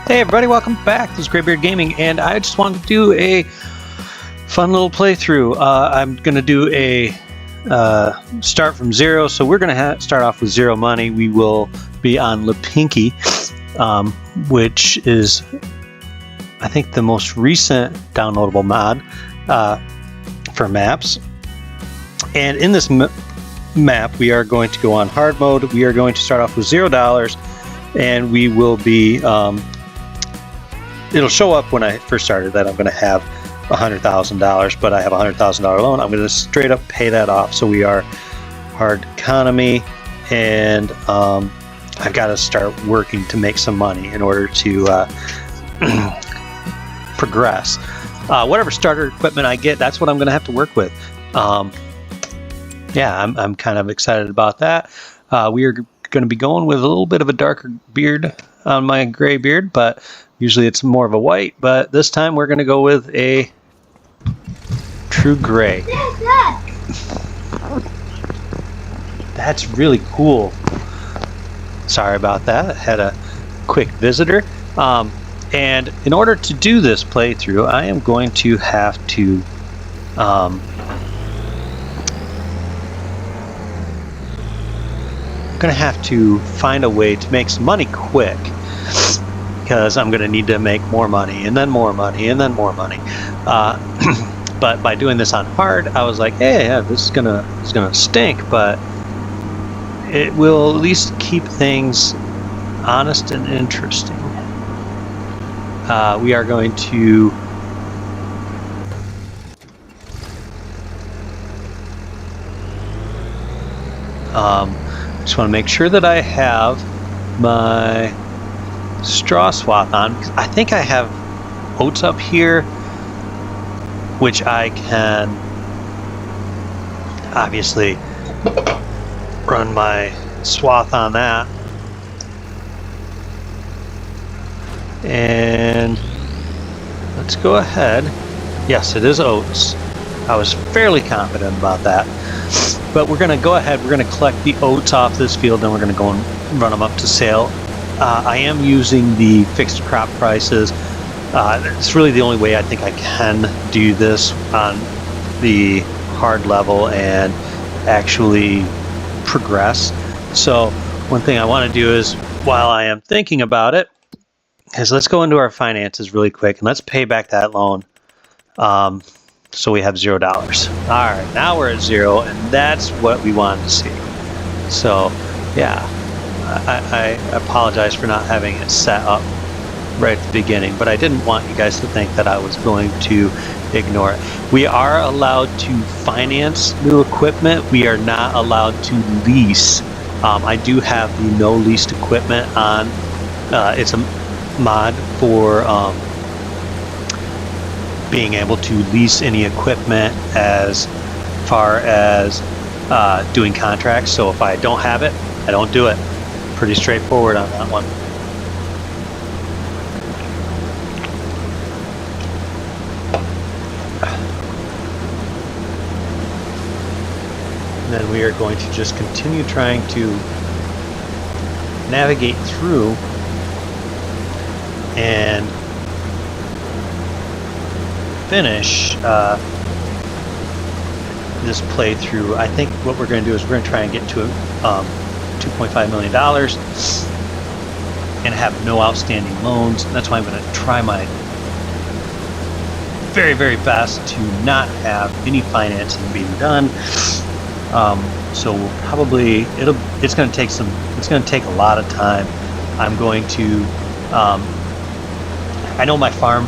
Hey everybody, welcome back. This is Graybeard Gaming, and I just wanted to do a fun little playthrough. I'm going to do a start from zero, so we're going to start off with zero money. We will be on Lipinki, which is, I think, the most recent downloadable mod for maps. And in this map, we are going to go on hard mode. We are going to start off with $0, and we will be... it'll show up when I first started that I'm going to have $100,000, but I have a $100,000 loan. I'm going to straight up pay that off. So we are hard economy, and I've got to start working to make some money in order to progress. Whatever starter equipment I get, that's what I'm going to have to work with. Yeah, I'm kind of excited about that. We are going to be going with a little bit of a darker beard on my gray beard, but usually it's more of a white, but this time we're going to go with a true gray. That's really cool. Sorry about that. I had a quick visitor. And in order to do this playthrough, I am going to have to find a way to make some money quick, because I'm going to need to make more money, and then more money, and then more money. But by doing this on hard, I was like, hey, yeah, this is gonna stink, but it will at least keep things honest and interesting. We are going to just want to make sure that I have my straw swath on, because I think I have oats up here, which I can obviously run my swath on that. And let's go ahead. Yes, it is oats. I was fairly confident about that. But we're going to go ahead, we're going to collect the oats off this field, and we're going to go and run them up to sale. I am using the fixed crop prices. It's really the only way I think I can do this on the hard level and actually progress. So one thing I want to do is, while I am thinking about it, is let's go into our finances really quick and let's pay back that loan. So we have $0. All right, now we're at zero, and that's what we wanted to see. So yeah, I apologize for not having it set up right at the beginning, but I didn't want you guys to think that I was going to ignore it. We are allowed to finance new equipment. We are not allowed to lease. I do have the no leased equipment on. It's a mod for being able to lease any equipment as far as doing contracts. So if I don't have it, I don't do it. Pretty straightforward on that one. And then we are going to just continue trying to navigate through and finish this playthrough. I think what we're going to do is we're going to try and get to $2.5 million and have no outstanding loans. And that's why I'm going to try my very, very best to not have any financing being done. So we'll probably it's going to take a lot of time. I'm going to I know my farm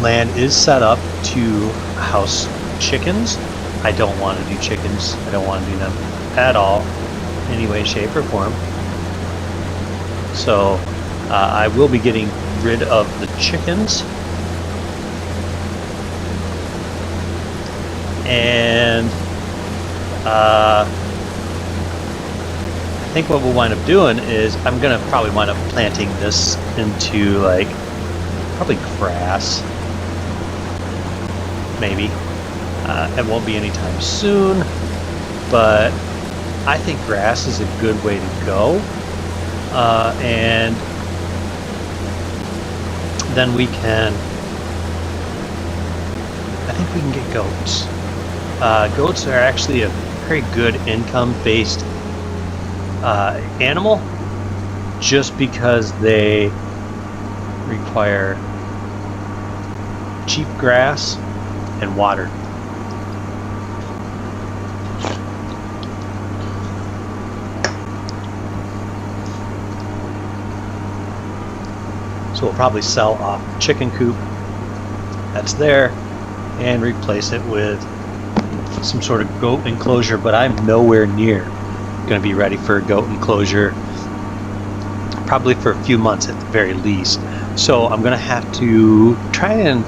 land is set up to house chickens. I don't want to do chickens. I don't want to do them at all, any way, shape, or form. So I will be getting rid of the chickens. And I think what we'll wind up doing is I'm going to probably wind up planting this into, like, probably grass. Maybe. It won't be anytime soon, but I think grass is a good way to go. And then we can, I think we can get goats. Goats are actually a very good income-based animal, just because they require cheap grass and water. So we'll probably sell off the chicken coop that's there and replace it with some sort of goat enclosure, but I'm nowhere near going to be ready for a goat enclosure, probably for a few months at the very least. So I'm going to have to try and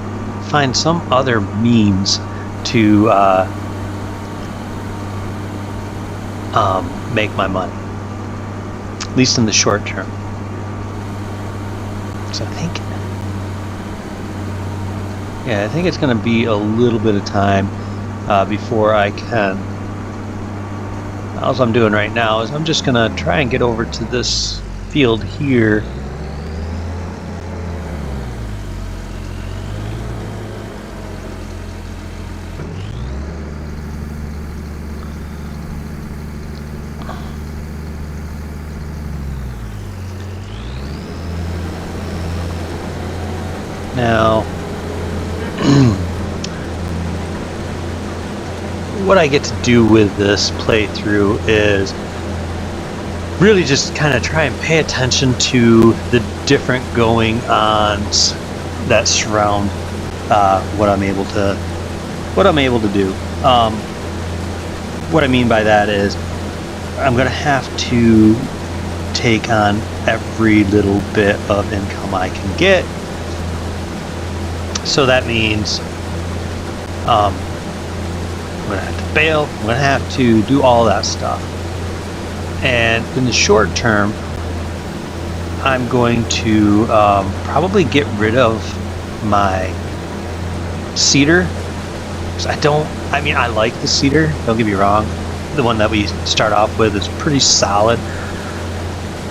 find some other means to make my money, at least in the short term. So I think it's going to be a little bit of time before I can. All I'm doing right now is I'm just going to try and get over to this field here. Now, what I get to do with this playthrough is really just kind of try and pay attention to the different going-ons that surround what I'm able to do. What I mean by that is I'm going to have to take on every little bit of income I can get. So that means I'm going to have to bail, I'm going to have to do all that stuff. And in the short term, I'm going to probably get rid of my cedar. I like the cedar, don't get me wrong. The one that we start off with is pretty solid.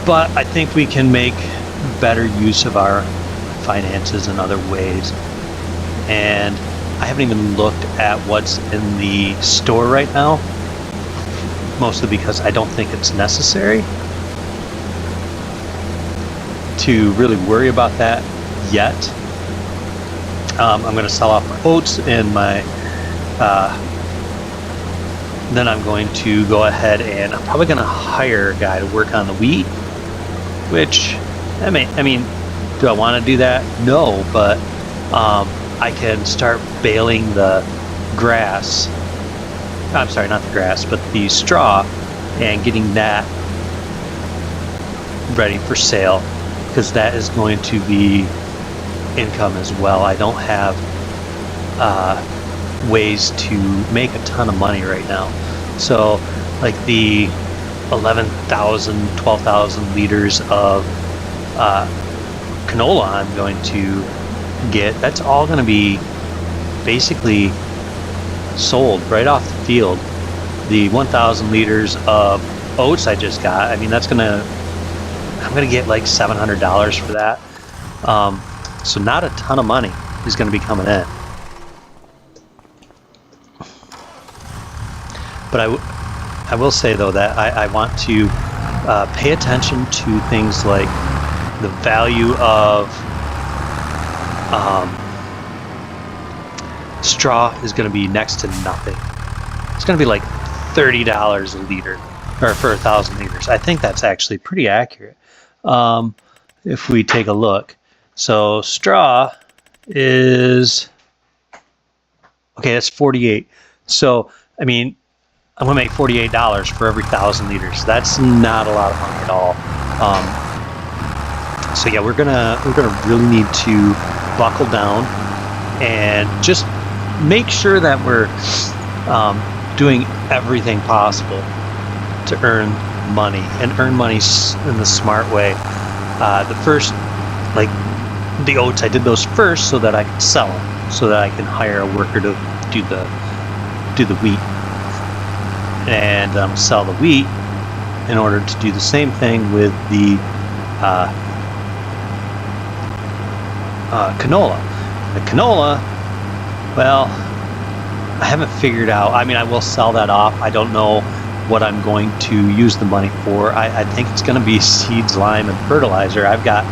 But I think we can make better use of our finances in other ways. And I haven't even looked at what's in the store right now, mostly because I don't think it's necessary to really worry about that yet. I'm going to sell off my oats and my then I'm going to go ahead and I'm probably going to hire a guy to work on the wheat, which I mean, do I want to do that? No, but I can start baling the grass. I'm sorry, not the grass, but the straw, and getting that ready for sale, because that is going to be income as well. I don't have ways to make a ton of money right now. So like the 11,000, 12,000 liters of canola I'm going to get, that's all going to be basically sold right off the field. The 1,000 liters of oats I just got, I mean, I'm going to get like $700 for that. So not a ton of money is going to be coming in. But I will say though that I want to pay attention to things like the value of straw is going to be next to nothing. It's going to be like $30 a liter, or for 1,000 liters. I think that's actually pretty accurate. If we take a look, so straw is okay. That's 48. So I mean, I'm going to make $48 for every 1,000 liters. That's not a lot of money at all. So yeah, we're gonna really need to buckle down and just make sure that we're doing everything possible to earn money, and earn money in the smart way. The first, like the oats, I did those first so that I could sell them, so that I can hire a worker to do the wheat, and sell the wheat in order to do the same thing with the canola. The canola, well, I haven't figured out. I mean, I will sell that off. I don't know what I'm going to use the money for. I think it's going to be seeds, lime, and fertilizer. I've got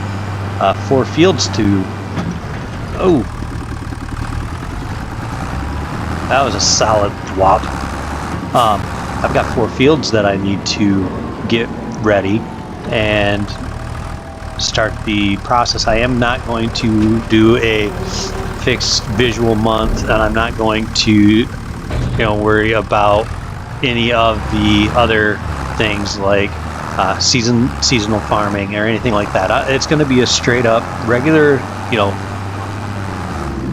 4 fields to... Oh! That was a solid whop. I've got 4 fields that I need to get ready and start the process. I am not going to do a fixed visual month, and I'm not going to, worry about any of the other things like seasonal farming or anything like that. It's going to be a straight up regular,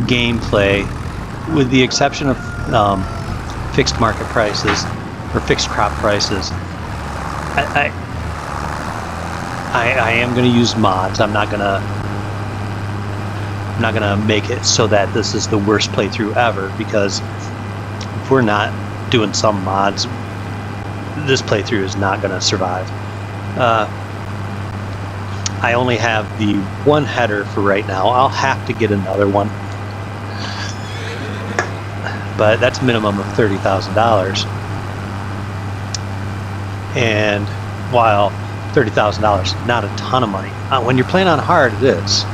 gameplay, with the exception of fixed market prices or fixed crop prices. I am going to use mods. I'm not gonna make it so that this is the worst playthrough ever, because if we're not doing some mods, this playthrough is not going to survive. I only have the 1 header for right now. I'll have to get another one, but that's a minimum of $30,000. And while $30,000, not a ton of money, when you're playing on hard, it is.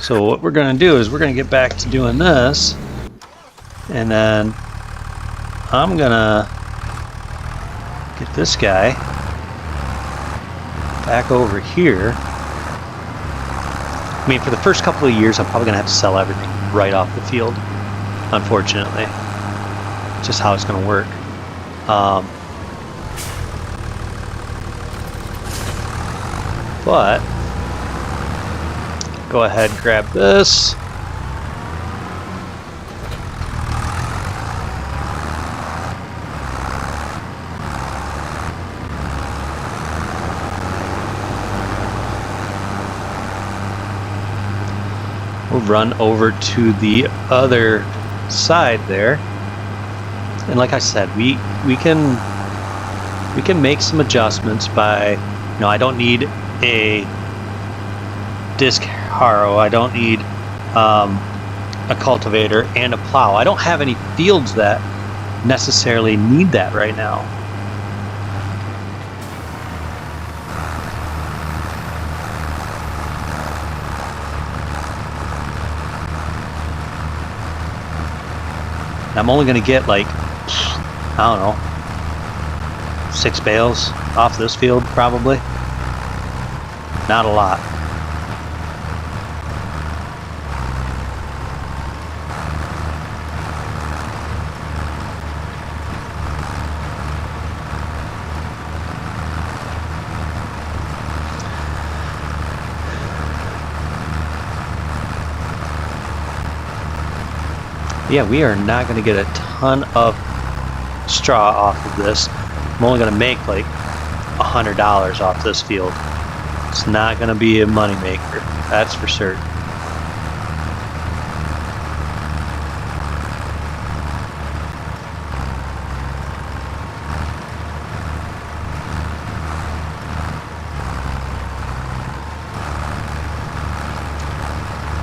So what we're going to do is we're going to get back to doing this, and then I'm going to get this guy back over here. I mean, for the first couple of years, I'm probably going to have to sell everything right off the field, unfortunately. Just how it's going to work. But go ahead and grab this. We'll run over to the other side there, and like I said, we can make some adjustments by, I don't need a disc harrow, I don't need a cultivator and a plow. I don't have any fields that necessarily need that right now. I'm only going to get like, I don't know, 6 bales off this field, probably. Not a lot. Yeah, we are not going to get a ton of straw off of this. I'm only going to make like $100 off this field. It's not going to be a money maker, that's for certain.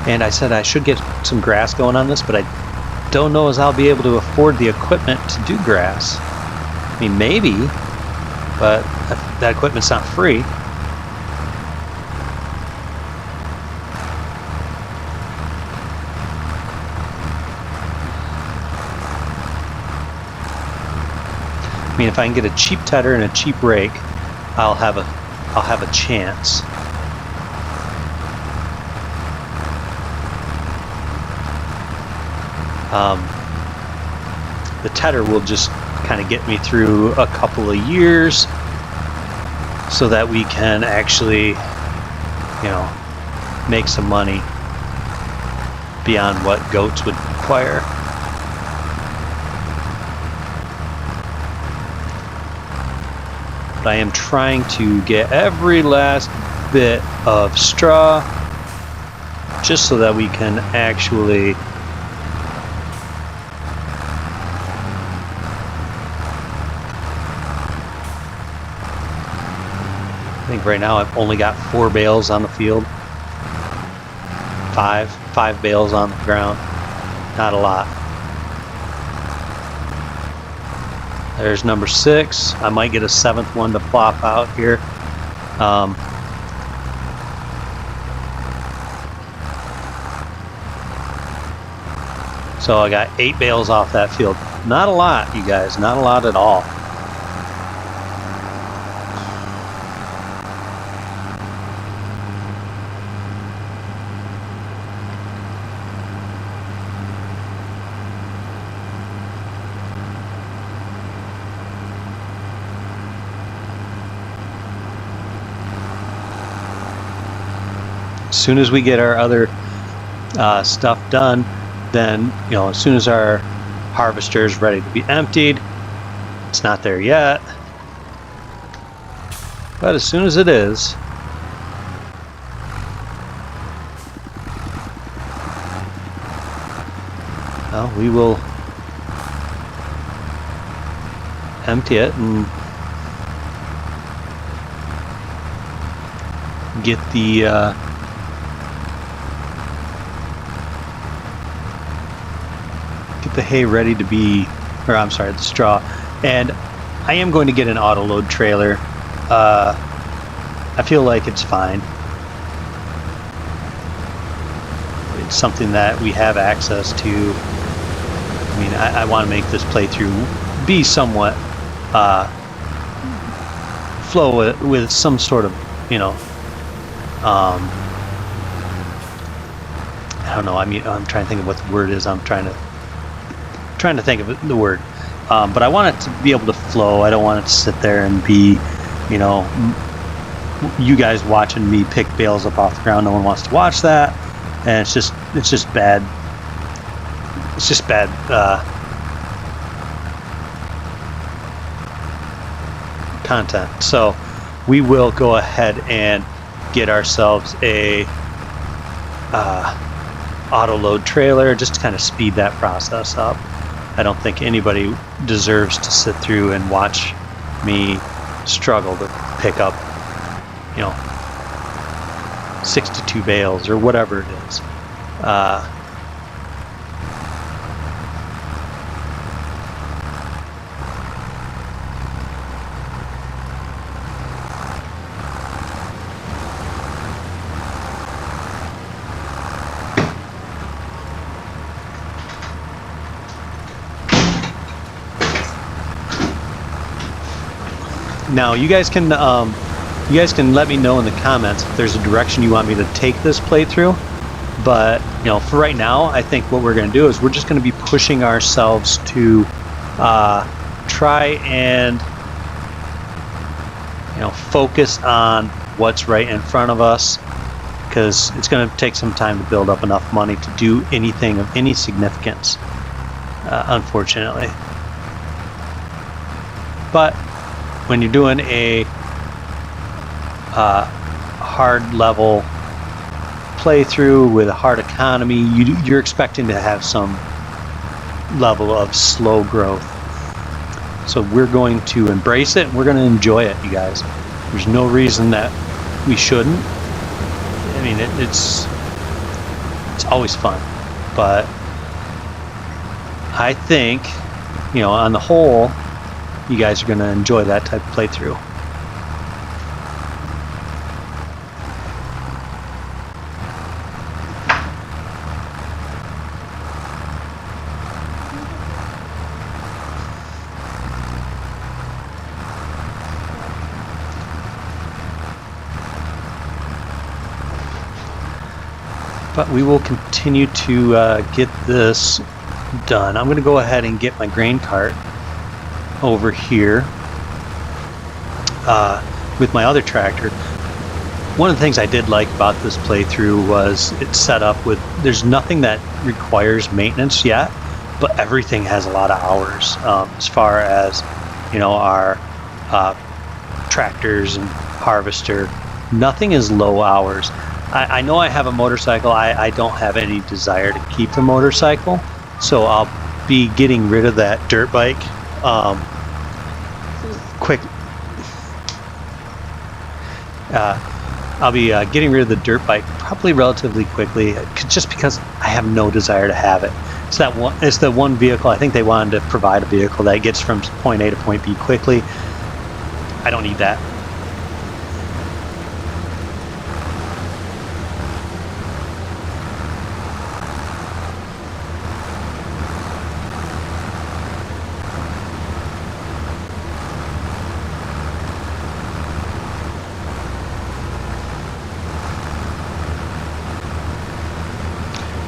And I said I should get some grass going on this, but I don't know as I'll be able to afford the equipment to do grass. I mean, maybe, but that equipment's not free. I mean, if I can get a cheap tedder and a cheap rake, I'll have a chance. The tedder will just kind of get me through a couple of years so that we can actually, make some money beyond what goats would require. But I am trying to get every last bit of straw just so that we can actually think right now I've only got 4 bales on the field. 5 bales on the ground. Not a lot. There's number 6. I might get a 7th one to plop out here. So I got 8 bales off that field. Not a lot, you guys. Not a lot at all. As soon as we get our other stuff done, then, you know, as soon as our harvester is ready to be emptied, it's not there yet, but as soon as it is, well, we will empty it and get the hay ready to be, or I'm sorry, the straw. And I am going to get an auto load trailer. I feel like it's fine. It's something that we have access to. I mean, I want to make this playthrough be somewhat flow with some sort of, you know, I don't know. I mean, I'm trying to think of what the word is. I'm trying to think of the word, but I want it to be able to flow. I don't want it to sit there and be, you know, you guys watching me pick bales up off the ground. No one wants to watch that, and it's just bad. It's just bad content. So we will go ahead and get ourselves a auto load trailer just to kind of speed that process up. I don't think anybody deserves to sit through and watch me struggle to pick up, you know, 62 bales or whatever it is. Now you guys can let me know in the comments if there's a direction you want me to take this playthrough. But, you know, for right now, I think what we're going to do is we're just going to be pushing ourselves to try and, you know, focus on what's right in front of us, because it's going to take some time to build up enough money to do anything of any significance, unfortunately. But when you're doing a hard level playthrough with a hard economy, you're expecting to have some level of slow growth. So we're going to embrace it and we're going to enjoy it, you guys. There's no reason that we shouldn't. I mean, it's always fun, but I think, you know, on the whole, you guys are going to enjoy that type of playthrough. But we will continue to get this done. I'm going to go ahead and get my grain cart over here with my other tractor. One of the things I did like about this playthrough was it's set up with, there's nothing that requires maintenance yet, but everything has a lot of hours, as far as, you know, our tractors and harvester. Nothing is low hours. I know I have a motorcycle. I don't have any desire to keep the motorcycle, so I'll be getting rid of that dirt bike I'll be getting rid of the dirt bike probably relatively quickly, just because I have no desire to have it. It's the one vehicle. I think they wanted to provide a vehicle that gets from point A to point B quickly. I don't need that.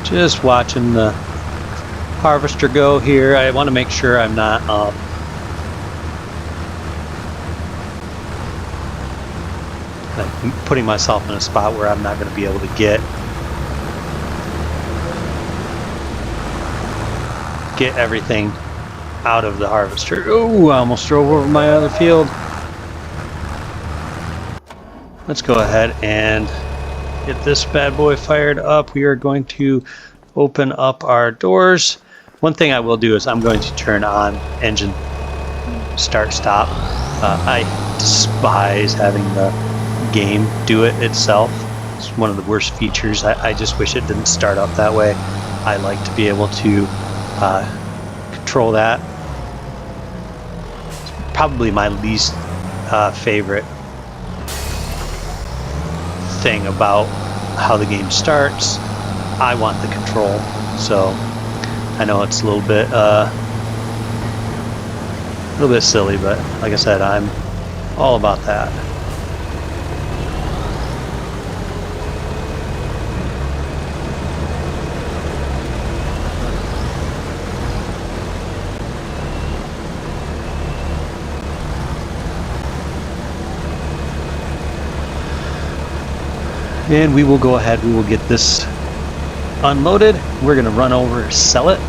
Just watching the harvester go here. I want to make sure I'm not like putting myself in a spot where I'm not going to be able to get everything out of the harvester. Oh, I almost drove over my other field. Let's go ahead and get this bad boy fired up. We are going to open up our doors. One thing I will do is I'm going to turn on engine start stop. I despise having the game do it itself. It's one of the worst features. I just wish it didn't start up that way. I like to be able to control that. It's probably my least favorite thing about how the game starts. I want the control, so I know it's a little bit silly, but like I said, I'm all about that. And we will go ahead, we will get this unloaded. We're going to run over, sell it,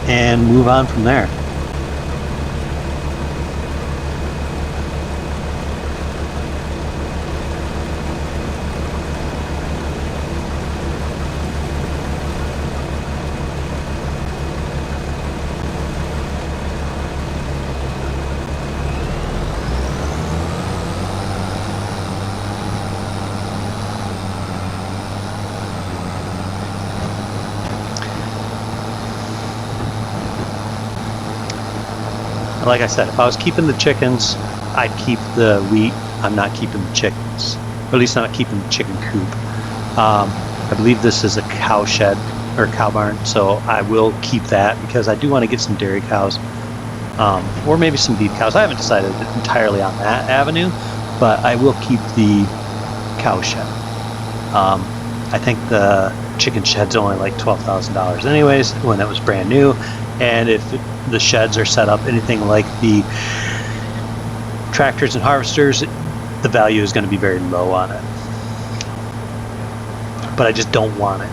and move on from there. Like I said, if I was keeping the chickens, I'd keep the wheat. I'm not keeping the chickens, or at least not keeping the chicken coop. I believe this is a cow shed or cow barn, so I will keep that because I do want to get some dairy cows, or maybe some beef cows. I haven't decided entirely on that avenue, but I will keep the cow shed. I think the chicken shed's only like $12,000 anyways when it was brand new. And if the sheds are set up anything like the tractors and harvesters, the value is going to be very low on it. But I just don't want it.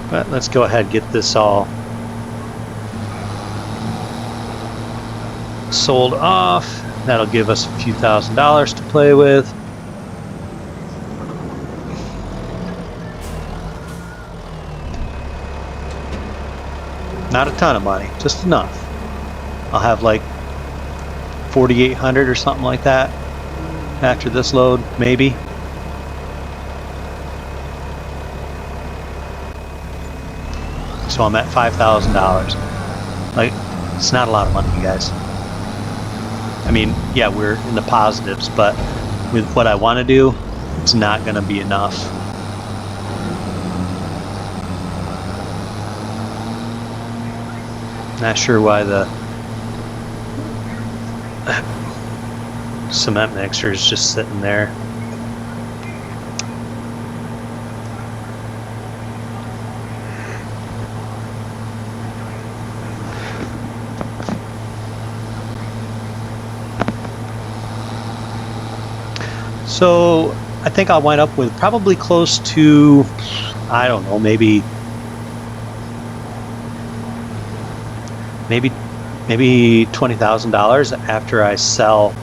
But let's go ahead and get this all sold off. That'll give us a few $1,000s to play with. Not a ton of money, just enough. I'll have like 4,800 or something like that after this load, maybe. So I'm at $5,000. Like, it's not a lot of money, you guys. I mean, yeah, we're in the positives, but with what I want to do, it's not going to be enough. Not sure why the cement mixer is just sitting there. So I think I'll wind up with probably close to, I don't know, maybe $20,000 after I sell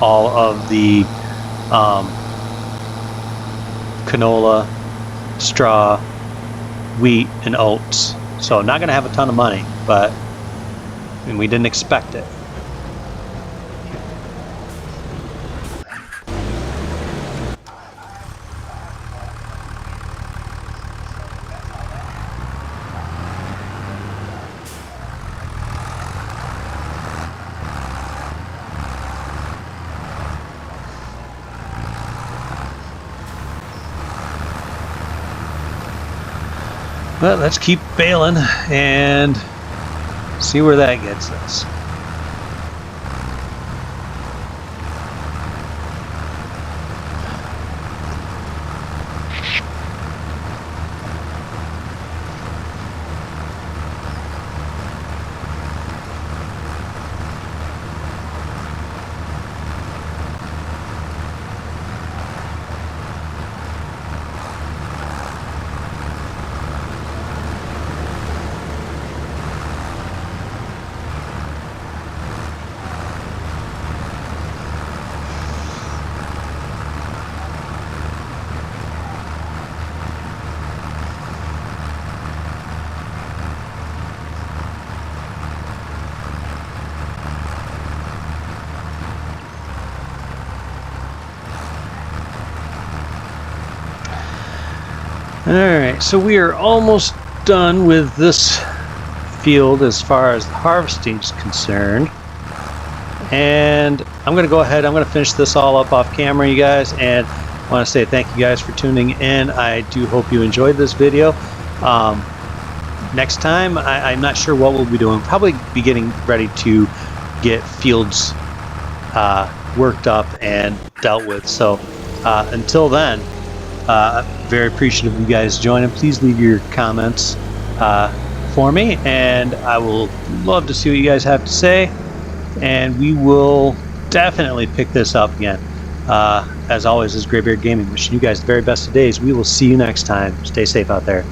all of the canola, straw, wheat, and oats. So I'm not going to have a ton of money. but and we didn't expect it. Well, let's keep bailing and see where that gets us. Alright, so we are almost done with this field as far as the harvesting is concerned. And I'm going to go ahead, I'm going to finish this all up off camera, you guys, and I want to say thank you guys for tuning in. I do hope you enjoyed this video. Next time, I'm not sure what we'll be doing. Probably be getting ready to get fields worked up and dealt with. So until then, very appreciative of you guys joining. Please leave your comments for me, and I will love to see what you guys have to say, and we will definitely pick this up again. As always, this is Graybeard Gaming, wishing you guys the very best of days. We will see you next time. Stay safe out there.